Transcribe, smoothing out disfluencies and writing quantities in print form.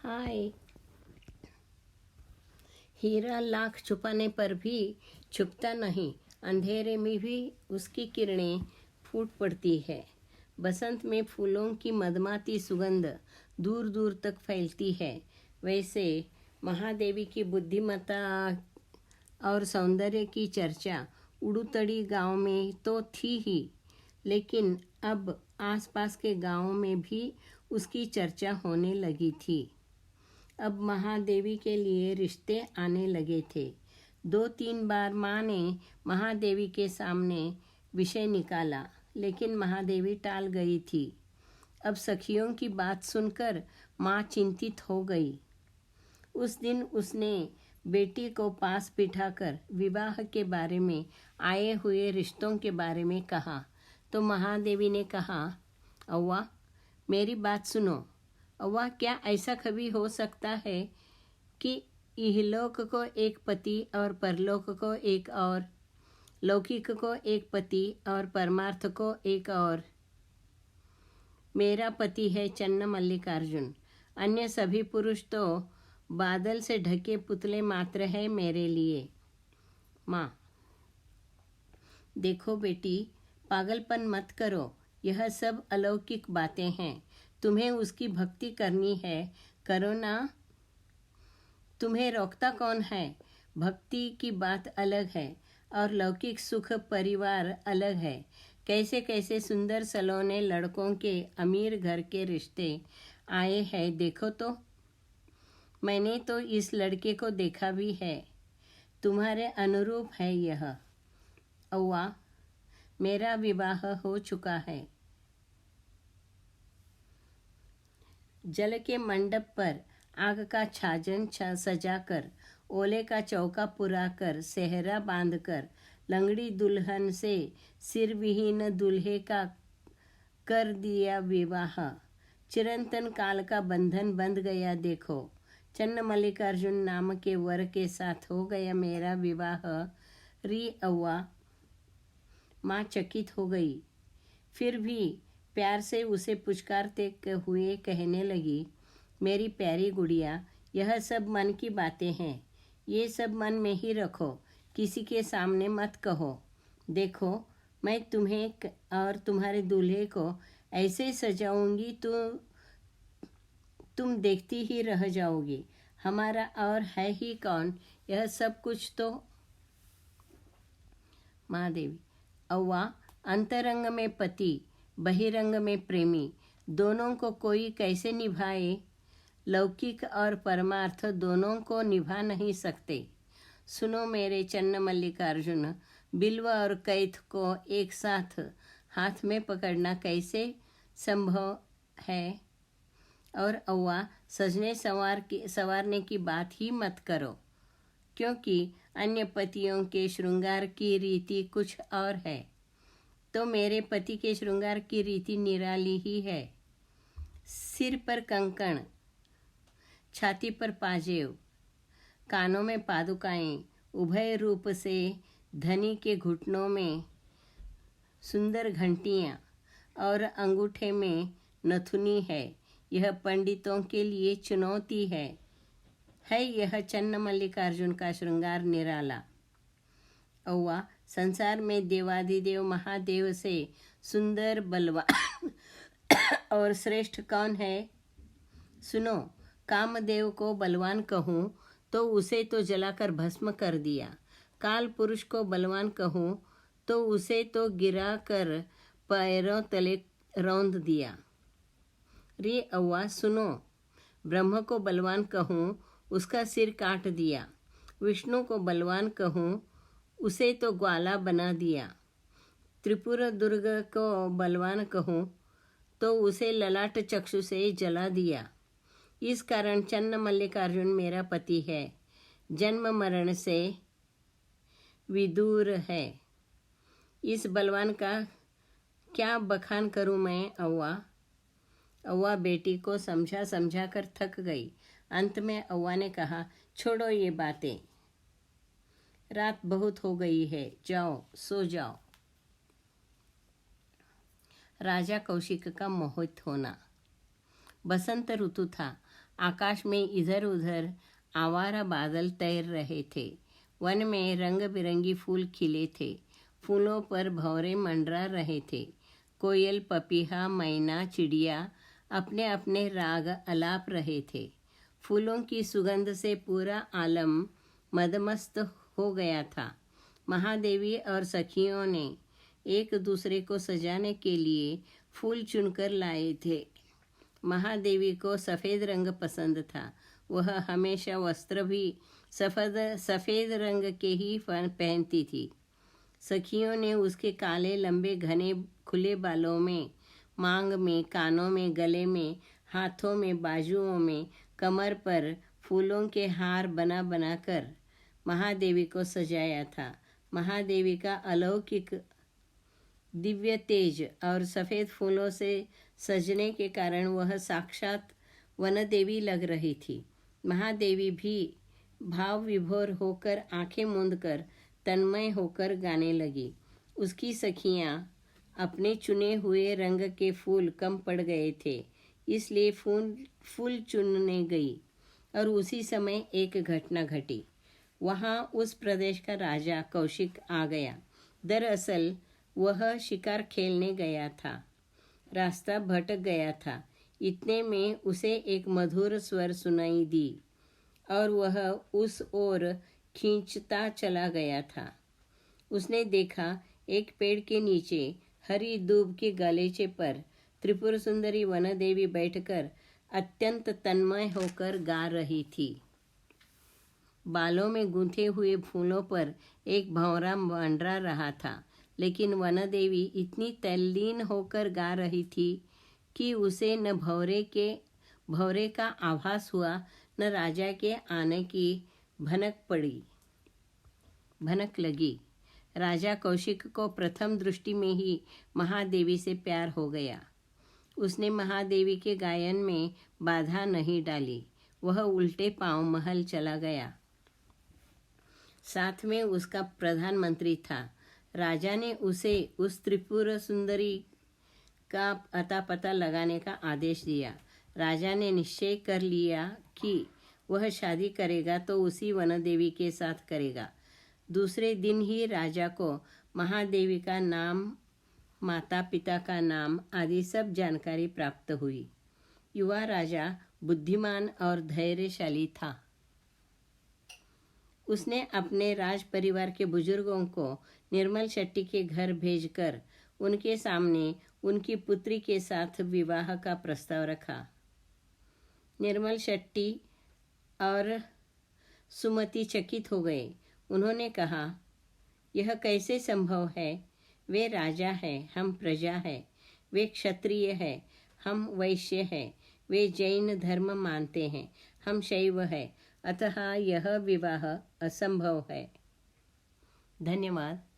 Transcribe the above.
हाय। हीरा लाख छुपाने पर भी छुपता नहीं, अंधेरे में भी उसकी किरणें फूट पड़ती है। बसंत में फूलों की मदमाती सुगंध दूर दूर तक फैलती है। वैसे महादेवी की बुद्धिमत्ता और सौंदर्य की चर्चा उड़ूतड़ी गांव में तो थी ही, लेकिन अब आसपास के गांवों में भी उसकी चर्चा होने लगी थी। अब महादेवी के लिए रिश्ते आने लगे थे। 2-3 बार माँ ने महादेवी के सामने विषय निकाला, लेकिन महादेवी टाल गई थी। अब सखियों की बात सुनकर माँ चिंतित हो गई। उस दिन उसने बेटी को पास बिठाकर विवाह के बारे में, आए हुए रिश्तों के बारे में कहा, तो महादेवी ने कहा, अव्वा मेरी बात सुनो। अव्वा, क्या ऐसा कभी हो सकता है कि इहलोक को एक पति और परलोक को एक और, लौकिक को एक पति और परमार्थ को एक और? मेरा पति है चन्न मल्लिकार्जुन, अन्य सभी पुरुष तो बादल से ढके पुतले मात्र है मेरे लिए। माँ, देखो बेटी, पागलपन मत करो, यह सब अलौकिक बातें हैं। तुम्हें उसकी भक्ति करनी है, करो ना। तुम्हें रोकता कौन है? भक्ति की बात अलग है और लौकिक सुख परिवार अलग है। कैसे कैसे सुंदर सलोने लड़कों के अमीर घर के रिश्ते आए हैं, देखो तो। मैंने तो इस लड़के को देखा भी है, तुम्हारे अनुरूप है यह। अव्वा, मेरा विवाह हो चुका है। जल के मंडप पर आग का छाजन सजाकर, ओले का चौका पुराकर, सेहरा बांधकर, लंगड़ी दुल्हन से सिर विहीन दूल्हे का कर दिया विवाह। चिरंतन काल का बंधन बंध गया, देखो। चन्न मल्लिकार्जुन नाम के वर के साथ हो गया मेरा विवाह। री अव्वा, माँ चकित हो गई। फिर भी प्यार से उसे पुचकारते हुए कहने लगी, मेरी प्यारी गुड़िया, यह सब मन की बातें हैं। ये सब मन में ही रखो, किसी के सामने मत कहो। देखो, मैं तुम्हें और तुम्हारे दूल्हे को ऐसे सजाऊंगी तो तुम देखती ही रह जाओगी। हमारा और है ही कौन, यह सब कुछ तो। महादेवी, अव्वा, अंतरंग में पति, बहिरंग में प्रेमी, दोनों को कोई कैसे निभाए? लौकिक और परमार्थ दोनों को निभा नहीं सकते। सुनो मेरे चन्न मल्लिकार्जुन, बिल्व और कैथ को एक साथ हाथ में पकड़ना कैसे संभव है? और अव्वा, सजने संवारने की बात ही मत करो, क्योंकि अन्य पतियों के श्रृंगार की रीति कुछ और है, तो मेरे पति के श्रृंगार की रीति निराली ही है। सिर पर कंकण, छाती पर पाजेब, कानों में पादुकाएं, उभय रूप से धनी के घुटनों में सुंदर घंटियां और अंगूठे में नथुनी है। यह पंडितों के लिए चुनौती है यह चन्न मल्लिकार्जुन का श्रृंगार निराला। अव्वा, संसार में देवाधिदेव महादेव से सुंदर, बलवान और श्रेष्ठ कौन है? सुनो, कामदेव को बलवान कहूँ तो उसे तो जलाकर भस्म कर दिया। काल पुरुष को बलवान कहूँ तो उसे तो गिरा कर पैरों तले रौंद दिया। रे अव्वा सुनो, ब्रह्म को बलवान कहूँ, उसका सिर काट दिया। विष्णु को बलवान कहूँ, उसे तो ग्वाला बना दिया। त्रिपुर दुर्ग को बलवान कहूँ तो उसे ललाट चक्षु से जला दिया। इस कारण चन्न मल्लिकार्जुन मेरा पति है, जन्म मरण से विदूर है। इस बलवान का क्या बखान करूं मैं अव्वा? अव्वा बेटी को समझा कर थक गई। अंत में अव्वा ने कहा, छोड़ो ये बातें, रात बहुत हो गई है, जाओ सो जाओ। राजा कौशिक का मोहित होना। बसंत ऋतु था। आकाश में इधर उधर आवारा बादल तैर रहे थे। वन में रंग बिरंगी फूल खिले थे। फूलों पर भंवरे मंडरा रहे थे। कोयल, पपीहा, मैना, चिड़िया अपने अपने राग अलाप रहे थे। फूलों की सुगंध से पूरा आलम मदमस्त हो गया था। महादेवी और सखियों ने एक दूसरे को सजाने के लिए फूल चुनकर लाए थे। महादेवी को सफ़ेद रंग पसंद था। वह हमेशा वस्त्र भी सफ़ेद रंग के ही पहनती थी। सखियों ने उसके काले लंबे घने खुले बालों में, मांग में, कानों में, गले में, हाथों में, बाजुओं में, कमर पर फूलों के हार बना बना कर महादेवी को सजाया था। महादेवी का अलौकिक दिव्य तेज और सफ़ेद फूलों से सजने के कारण वह साक्षात वनदेवी लग रही थी। महादेवी भी भाव विभोर होकर आंखें मूंदकर तन्मय होकर गाने लगी। उसकी सखियां अपने चुने हुए रंग के फूल कम पड़ गए थे, इसलिए फूल चुनने गई और उसी समय एक घटना घटी। वहाँ उस प्रदेश का राजा कौशिक आ गया। दरअसल वह शिकार खेलने गया था। रास्ता भटक गया था। इतने में उसे एक मधुर स्वर सुनाई दी और वह उस ओर खींचता चला गया था। उसने देखा एक पेड़ के नीचे हरी दूब के गलीचे पर त्रिपुर सुंदरी वनदेवी बैठकर अत्यंत तन्मय होकर गा रही थी। बालों में गूंथे हुए फूलों पर एक भंवरा मंडरा रहा था, लेकिन वनदेवी इतनी तल्लीन होकर गा रही थी कि उसे न भंवरे का आभास हुआ, न राजा के आने की भनक लगी। राजा कौशिक को प्रथम दृष्टि में ही महादेवी से प्यार हो गया। उसने महादेवी के गायन में बाधा नहीं डाली। वह उल्टे पांव महल चला गया। साथ में उसका प्रधानमंत्री था। राजा ने उसे उस त्रिपुर सुंदरी का अता पता लगाने का आदेश दिया। राजा ने निश्चय कर लिया कि वह शादी करेगा तो उसी वनदेवी के साथ करेगा। दूसरे दिन ही राजा को महादेवी का नाम, माता पिता का नाम आदि सब जानकारी प्राप्त हुई। युवा राजा बुद्धिमान और धैर्यशाली था। उसने अपने राज परिवार के बुजुर्गों को निर्मल शेट्टी के घर भेजकर उनके सामने उनकी पुत्री के साथ विवाह का प्रस्ताव रखा। निर्मल शेट्टी और सुमति चकित हो गए। उन्होंने कहा, यह कैसे संभव है? वे राजा हैं, हम प्रजा हैं। वे क्षत्रिय हैं, हम वैश्य हैं। वे जैन धर्म मानते हैं, हम शैव हैं। अतः यह विवाह असंभव है। धन्यवाद।